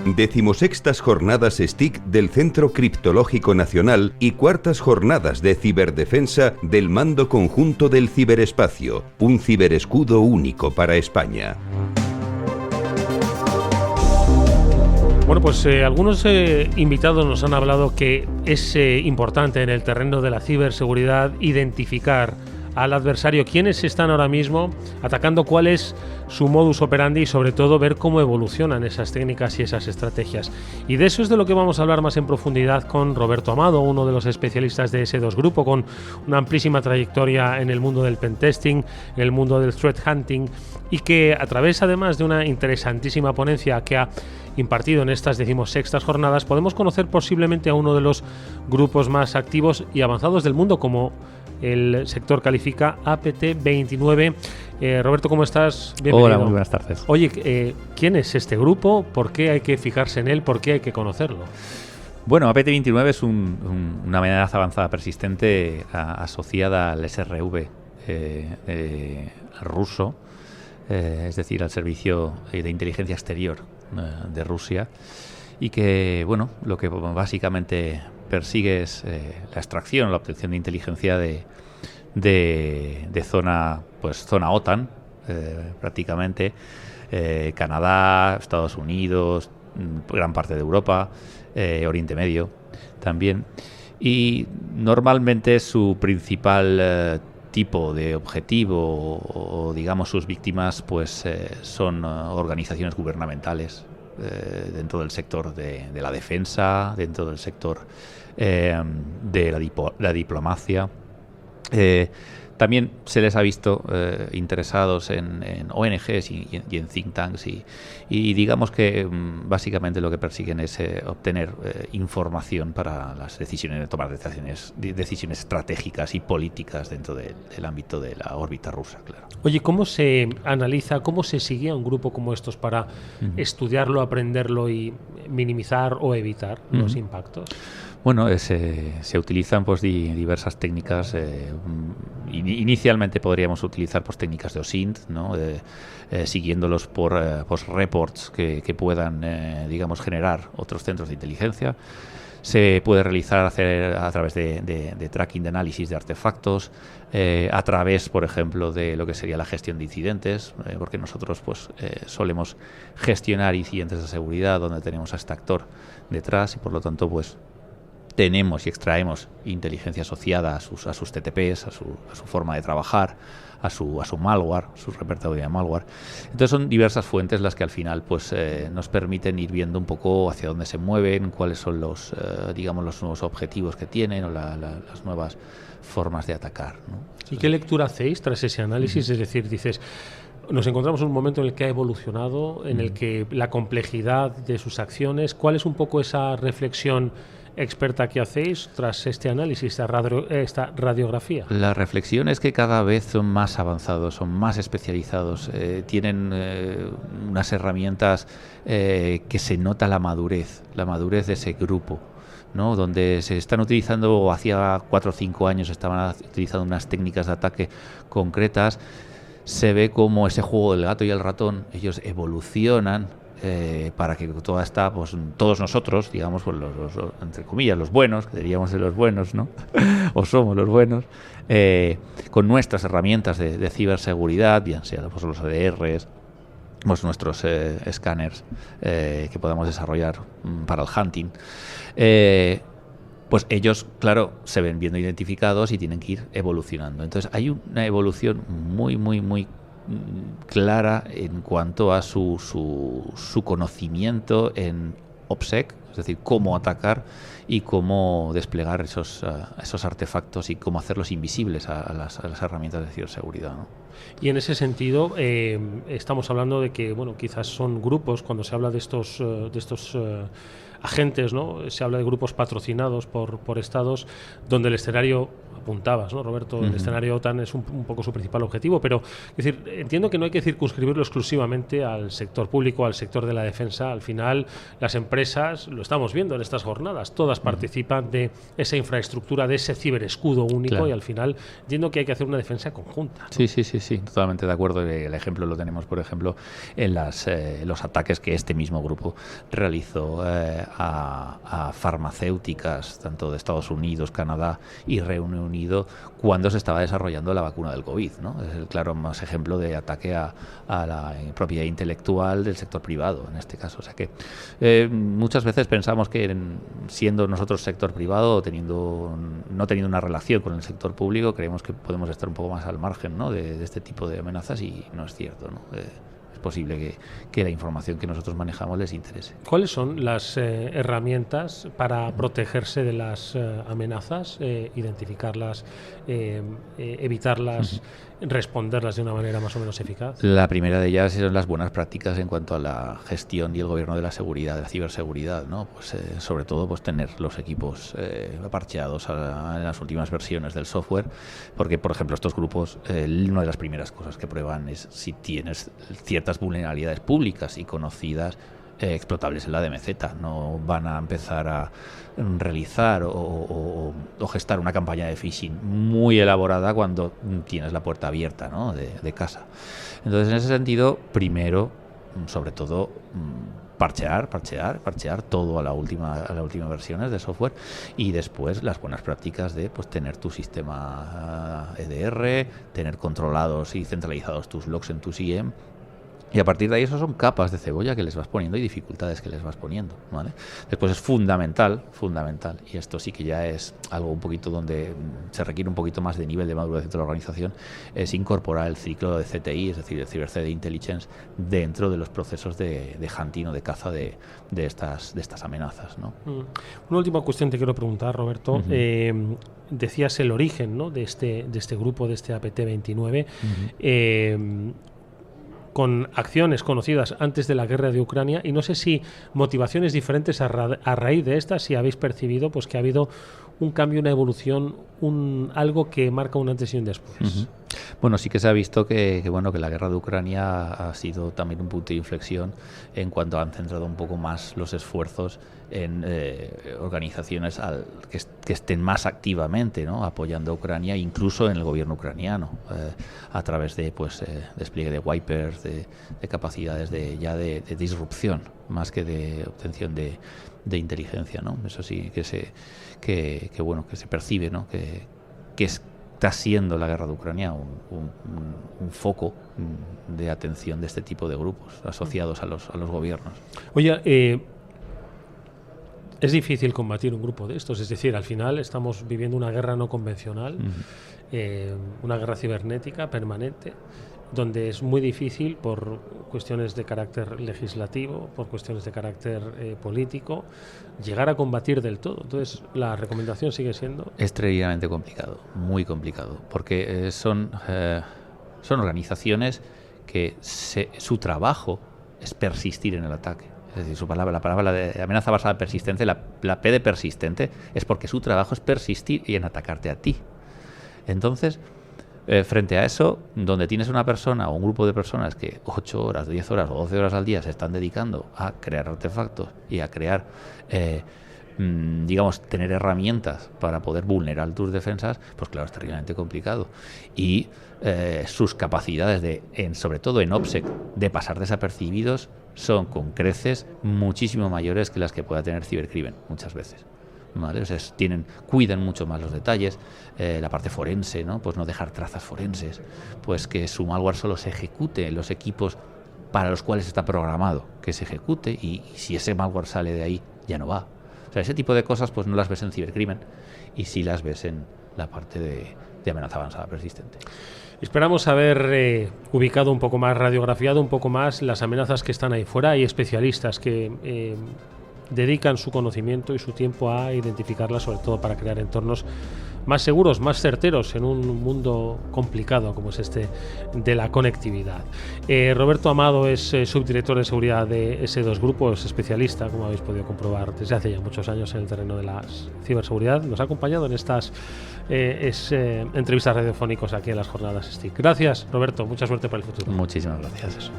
16ª Jornadas STIC del Centro Criptológico Nacional y 4ª Jornadas de Ciberdefensa del Mando Conjunto del Ciberespacio, un ciberescudo único para España. Bueno, pues algunos invitados nos han hablado que es importante en el terreno de la ciberseguridad identificar al adversario, quiénes están ahora mismo atacando, cuál es su modus operandi y sobre todo ver cómo evolucionan esas técnicas y esas estrategias. Y de eso es de lo que vamos a hablar más en profundidad con Roberto Amado, uno de los especialistas de S2 Grupo, con una amplísima trayectoria en el mundo del pentesting, en el mundo del threat hunting, y que a través además de una interesantísima ponencia que ha impartido en estas 16ª jornadas, podemos conocer posiblemente a uno de los grupos más activos y avanzados del mundo, como el sector califica APT29. Roberto, ¿cómo estás? Bienvenido. Hola, muy buenas tardes. Oye, ¿quién es este grupo? ¿Por qué hay que fijarse en él? ¿Por qué hay que conocerlo? Bueno, APT29 es una amenaza avanzada persistente asociada al SRV ruso, es decir, al Servicio de Inteligencia Exterior de Rusia, y que, bueno, lo que básicamente persigue es la extracción, la obtención de inteligencia de zona OTAN, prácticamente, Canadá, Estados Unidos, gran parte de Europa, Oriente Medio también. Y normalmente su principal tipo de objetivo o digamos sus víctimas pues son organizaciones gubernamentales dentro del sector de la defensa, dentro del sector de la diplomacia. También se les ha visto interesados en ONGs y en think tanks y digamos que básicamente lo que persiguen es obtener información para las decisiones, tomar decisiones estratégicas y políticas dentro del ámbito de la órbita rusa, claro. Oye, ¿cómo se analiza, cómo se sigue a un grupo como estos para estudiarlo, aprenderlo y minimizar o evitar los impactos? Bueno, se utilizan pues diversas técnicas. Inicialmente podríamos utilizar pues técnicas de OSINT, ¿no? Siguiéndolos por reports que puedan, digamos, generar otros centros de inteligencia. Se puede realizar a través de tracking, de análisis de artefactos, a través, por ejemplo, de lo que sería la gestión de incidentes, porque nosotros pues solemos gestionar incidentes de seguridad donde tenemos a este actor detrás y por lo tanto pues tenemos y extraemos inteligencia asociada a sus TTPs, a su forma de trabajar, a su malware, su repertorio de malware. Entonces son diversas fuentes las que al final pues nos permiten ir viendo un poco hacia dónde se mueven, cuáles son los nuevos objetivos que tienen o las nuevas formas de atacar, ¿no? ¿Y qué lectura hacéis tras ese análisis? Es decir, dices, nos encontramos en un momento en el que ha evolucionado, en el que la complejidad de sus acciones, ¿cuál es un poco esa reflexión experta que hacéis tras este análisis, esta radiografía? La reflexión es que cada vez son más avanzados, son más especializados, tienen unas herramientas que se nota la madurez de ese grupo, ¿no? Donde se están utilizando, o hacía 4 o 5 años estaban utilizando unas técnicas de ataque concretas, se ve como ese juego del gato y el ratón, ellos evolucionan para que todos nosotros, digamos, pues los entre comillas, los buenos, que diríamos de los buenos, ¿no? O somos los buenos, con nuestras herramientas de ciberseguridad, bien sea pues los EDRs, pues nuestros escáneres que podamos desarrollar para el hunting, pues ellos, claro, se ven viendo identificados y tienen que ir evolucionando. Entonces hay una evolución muy, muy, muy clara en cuanto a su conocimiento en OPSEC, es decir, cómo atacar y cómo desplegar esos artefactos y cómo hacerlos invisibles a las herramientas de ciberseguridad, ¿no? Y en ese sentido, estamos hablando de que, bueno, quizás son grupos, cuando se habla de estos agentes, ¿no? Se habla de grupos patrocinados por estados, donde el escenario, apuntabas, ¿no, Roberto? El escenario OTAN es un poco su principal objetivo, pero es decir, entiendo que no hay que circunscribirlo exclusivamente al sector público, al sector de la defensa. Al final, las empresas, lo estamos viendo en estas jornadas, todas participan de esa infraestructura, de ese ciberescudo único, y al final entiendo que hay que hacer una defensa conjunta, ¿no? Sí, totalmente de acuerdo. El ejemplo lo tenemos, por ejemplo, en los ataques que este mismo grupo realizó a farmacéuticas, tanto de Estados Unidos, Canadá y Reino Unido, cuando se estaba desarrollando la vacuna del COVID, ¿no? Es el claro más ejemplo de ataque a la propiedad intelectual del sector privado, en este caso. O sea que muchas veces pensamos que siendo nosotros sector privado, no teniendo una relación con el sector público, creemos que podemos estar un poco más al margen, ¿no?, de este tipo de amenazas, y no es cierto, ¿no? Es posible que la información que nosotros manejamos les interese. ¿Cuáles son las herramientas para protegerse de las amenazas, identificarlas, evitarlas, responderlas de una manera más o menos eficaz? La primera de ellas son las buenas prácticas en cuanto a la gestión y el gobierno de la seguridad, de la ciberseguridad, ¿no? Pues sobre todo pues tener los equipos parcheados en las últimas versiones del software, porque por ejemplo estos grupos, una de las primeras cosas que prueban es si tienes ciertas vulnerabilidades públicas y conocidas explotables en la DMZ. No van a empezar a realizar o gestar una campaña de phishing muy elaborada cuando tienes la puerta abierta, ¿no?, de casa. Entonces, en ese sentido, primero, sobre todo, parchear todo a la última versiones de software, y después las buenas prácticas de pues tener tu sistema EDR, tener controlados y centralizados tus logs en tu SIEM. Y a partir de ahí, eso son capas de cebolla que les vas poniendo y dificultades que les vas poniendo, ¿vale? Después es fundamental, y esto sí que ya es algo un poquito donde se requiere un poquito más de nivel de madurez dentro de la organización, es incorporar el ciclo de CTI, es decir, el Cyber Threat Intelligence, dentro de los procesos de hunting o de caza de estas amenazas, ¿no? Una última cuestión te quiero preguntar, Roberto. Decías el origen, ¿no?, de este grupo, de este APT29. Con acciones conocidas antes de la guerra de Ucrania, y no sé si motivaciones diferentes a raíz de estas, si habéis percibido pues que ha habido un cambio, una evolución, algo que marca un antes y un después. Bueno, sí que se ha visto que la guerra de Ucrania ha sido también un punto de inflexión en cuanto han centrado un poco más los esfuerzos en organizaciones que estén más activamente, ¿no?, apoyando a Ucrania, incluso en el gobierno ucraniano, a través de despliegue de wipers, de capacidades de disrupción, más que de obtención de inteligencia, ¿no? Eso sí que se percibe, ¿no?, que está siendo la guerra de Ucrania un foco de atención de este tipo de grupos asociados a los gobiernos. Oye, es difícil combatir un grupo de estos, es decir, al final estamos viviendo una guerra no convencional, una guerra cibernética permanente, donde es muy difícil, por cuestiones de carácter legislativo, por cuestiones de carácter político, llegar a combatir del todo. Entonces, la recomendación sigue siendo... Extremadamente complicado, muy complicado, porque son organizaciones que su trabajo es persistir en el ataque. Es decir, la palabra de amenaza basada en persistencia, la P de persistente, es porque su trabajo es persistir y en atacarte a ti. Entonces, frente a eso, donde tienes una persona o un grupo de personas que 8 horas, 10 horas o 12 horas al día se están dedicando a crear artefactos y a crear, tener herramientas para poder vulnerar tus defensas, pues claro, es terriblemente complicado. Y sus capacidades, sobre todo en OPSEC, de pasar desapercibidos, son con creces muchísimo mayores que las que pueda tener cibercrimen muchas veces. ¿Vale? O sea, cuidan mucho más los detalles, la parte forense, ¿no? Pues no dejar trazas forenses, pues que su malware solo se ejecute en los equipos para los cuales está programado que se ejecute, y si ese malware sale de ahí, ya no va. O sea, ese tipo de cosas pues no las ves en cibercrimen, y sí las ves en la parte de amenaza avanzada persistente. Esperamos haber ubicado un poco más, radiografiado un poco más las amenazas que están ahí fuera. Hay especialistas que dedican su conocimiento y su tiempo a identificarlas, sobre todo para crear entornos más seguros, más certeros en un mundo complicado como es este de la conectividad. Roberto Amado es subdirector de seguridad de S2 Grupo, es especialista, como habéis podido comprobar, desde hace ya muchos años en el terreno de la ciberseguridad. Nos ha acompañado en estas entrevistas radiofónicas aquí en las jornadas STIC. Gracias, Roberto, mucha suerte para el futuro. Muchísimas gracias.